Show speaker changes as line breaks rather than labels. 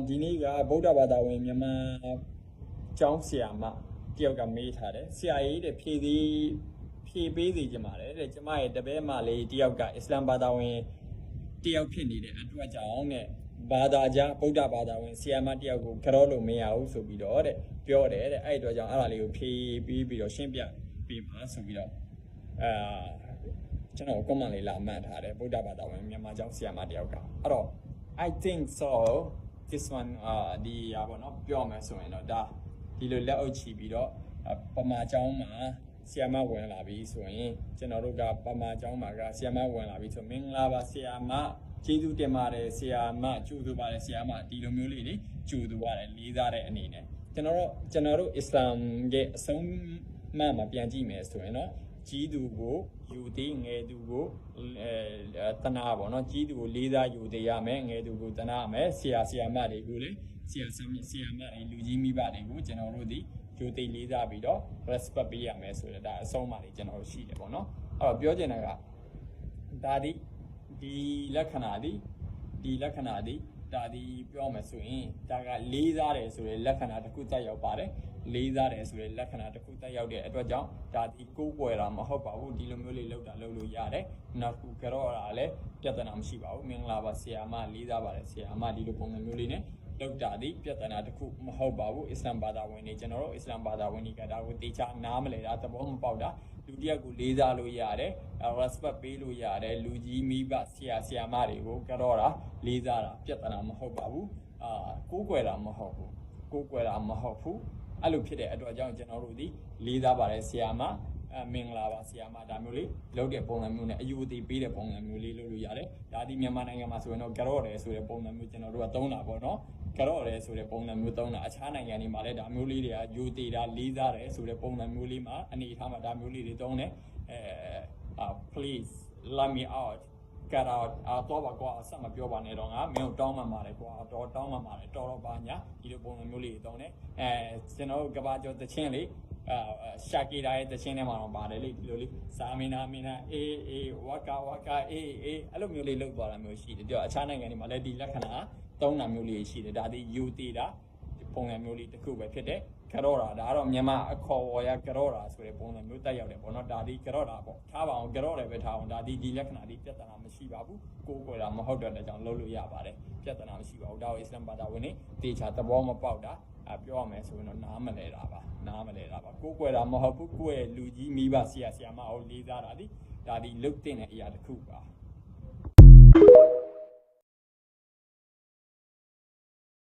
ဒီနေ့ကဗုဒ္ဓဘာသာဝင်မြန်မာကျောင်းဆရာမတယောက်ကမေးထားတယ်ဆရာကြီးတဲ့ဖြည့်ပေးစီကြမှာတဲ့ကျမရဲ့တပည့်မလေးတယောက်ကအစ္စလာမ်ဘာသာဝင်တယောက်ဖြစ်နေတဲ့အတွက်ကြောင့်တဲ့ဘာသာကြားဗုဒ္ဓဘာသာဝင်ဆရာမတယောက်ကိုကြောလို့မရဘူးဆိုပြီးတော့တဲ့ပြောတယ်တဲ့အဲ့အတွက်ကြောင့်အဲ့ဒါလေးကိုဖြည့်ပြီးတော့ရှင်းပြပေးပါဆိုပြီးတော့ကျွန်တော် comment လေးလာမှတ်ထားတယ်ဗုဒ္ဓဘာသာဝင်မြန်မာကျောင်းဆရာမတယောက်ကအဲ့တော့ I think so this one ဒီပေါ့နော်ပြောမယ်ဆိုရင်တော့ဒါဒီလိုလက်အုပ်ချီပြီးတော့ပမာကျောင်းမှာဆရာမဝင်လာပြီဆိုရင်ကျွန်တော်တို့ကပမာကျောင်းမှာကဆရာမဝင်လာပြီဆိုမင်္ဂလာပါဆရာမကျေးဇူးတင်ပါတယ်ဆရာမကြိုဆိုပါတယ်ဆရာမဒီလိုမျိုးလေးတွေကြိုဆိုပါတယ်လေးစားတဲ့အနေနဲ့ကျွန်တော်တို့အစ္စလာမ်ရဲ့အဆုံးအမပြန်ကြည့်မယ်ဆိုရင်တော့ကြီးသူကိုယူသေးငယ်သူကိုတနာပေါ့နော်ကြီးသူကိုလေးစားယူသေးရမယ်ငယ်သူကိုတနာမယ်ဆရာမတွေကိုလေဆရာမတွေလူကြီးမိဘတွေကိုကျွန်တော်တို့ဒီယူသေးလေးစားပြီးတော့ respect ပေးရမယ်ဆိုတော့ဒါအဆုံးအမတွေကျွန်တော်တို့ရှိတယ်ပေါ့နော်အဲ့တော့ပြောချင်တာကဒါဒီလက္ခဏာဒီဒါဒီပြောမယ်ဆိုရင်ဒါကလေးစားတယ်ဆိုတဲ့လက္ခဏာတစ်ခုတက်ရောက်ပါတယ်လေးစားတယ်ဆိုတဲ့လက္ခဏာတစ်ခုတက်ရောက်တဲ့အတွက်ကြောင့်ဒါဒီကိုးကွယ်တာမဟုတ်ပါဘူးဒီလိုမျိုးလေးလုပ်လို့ရတယ်နောက်တစ်ခုကတော့လည်းပြဿနာမရှိပါဘူးမင်္ဂလာပါဆရာမလေးစားပါတယ်ဆရာမဒီလိုပုံစံမျိုးလေးနဲ့လောက်တာဒီပြဿနာတစ်ခုမဟုတ်ပါဘူးအစ္စလာမ်ဘာသာဝင်တွေကျွန်တော်တို့အစ္စလာမ်ဘာသာဝင်တွေကဒါကိုတေချာနားမလဲတာသဘောမပေါက်တာလူတယောက်ကိုလေးစားလို့ရတယ် respect ပေးလို့ရတယ်လူကြီးမိဘဆရာမတွေကိုကတော့တာလေးစားတာပြဿနာမဟုတ်ပါဘူးကိုးကွယ်တာမဟုတ်ဘူးအဲ့လိုဖြစ်တဲ့အတွက်ကြောင့်ကျွန်တော်တို့ဒီလေးစားပါတယ်ဆရာမမင်္ဂလာပါဆရာမဒါမျိုးလေးလုပ်တဲ့ပုံစံမျိုးနဲ့အယူအသေးပေးတဲ့ပုံစံမျိုးလေးလုပ်လို့ရတယ်ဒါဒီမြန်မာနိုင်ငံမှာဆိုရင်တော့ကြော့တယ်ဆိုတဲ့ပုံစံမျိုးကျွန်တော်တို့ကသုံးတာပေါ့နော်ကြော့တယ်ဆိုတဲ့ပုံစံမျိုးသုံးတာအခြားနိုင်ငံတွေမှာလည်းဒါမျိုးလေးတွေကယူသေးတာလေးစားတယ်ဆိုတဲ့ပုံစံမျိုးလေးမှာအနေထားမှာဒါမျိုးလေးတွေသုံးတယ်please let me out get out တော့ပါကွာဆက်မပြောပါနဲ့တော့ငါမင်းကိုတောင်းမှန်ပါတယ်ကွာတောင်းမှန်ပါတယ်တော်ပါညာဒီလိုပုံစံမျိုးလေးတွေသုံးတယ်ကျွန်တော်တို့ကဘာကျော်တချင်းလေးရှာကီတာရဲ့တချင်းထဲမှာတော့ပါတယ်လေဒီလိုလေးစာမင်းနာအေးဝါကာအေးအဲ့လိုမျိုးလေးလောက်သွားတာမျိုးရှိတယ်ပြောအခြားနိုင်ငံတွေမှာလည်းဒီလက္ခဏာသုံးတာမျိုးလေးရှိတယ်ဒါဒီယူသေးတာပုံစံမျိုးလေးတစ်ခုပဲဖြစ်တယ်ကြော့တာဒါကတော့မြန်မာအခေါ်ဝေါ်ရကြော့တာဆိုတဲ့ပုံစံမျိုးတက်ရောက်တယ်ပေါ့နော်ဒါဒီကြော့တာပေါ့ထားပါအောင်ကြော့တယ်ပဲထားအောင်ဒါဒီလက္ခဏာဒီပြဿနာမရှိပါဘူးကိုယ်ကိုယ်တာမဟုတ်တဲ့ကြောင့်လုပ်လို့ရပါတယ်ပြဿနာမရှိပါဘူးဒါကိုအစ္စလာမ်ဘာသာဝင်တွေတေချာသဘောမပေါက်တာပြောရမယ်ဆိုရင်တော့နားမလဲတာပါကိုယ်ကိုယ်တာမဟုတ်ဘူးကိုယ့်ရဲ့လူကြီးမိဘဆရာမကိုလေးစားတာဒါဒီလုတ်တင်တဲ့အရာတစ်ခုပါ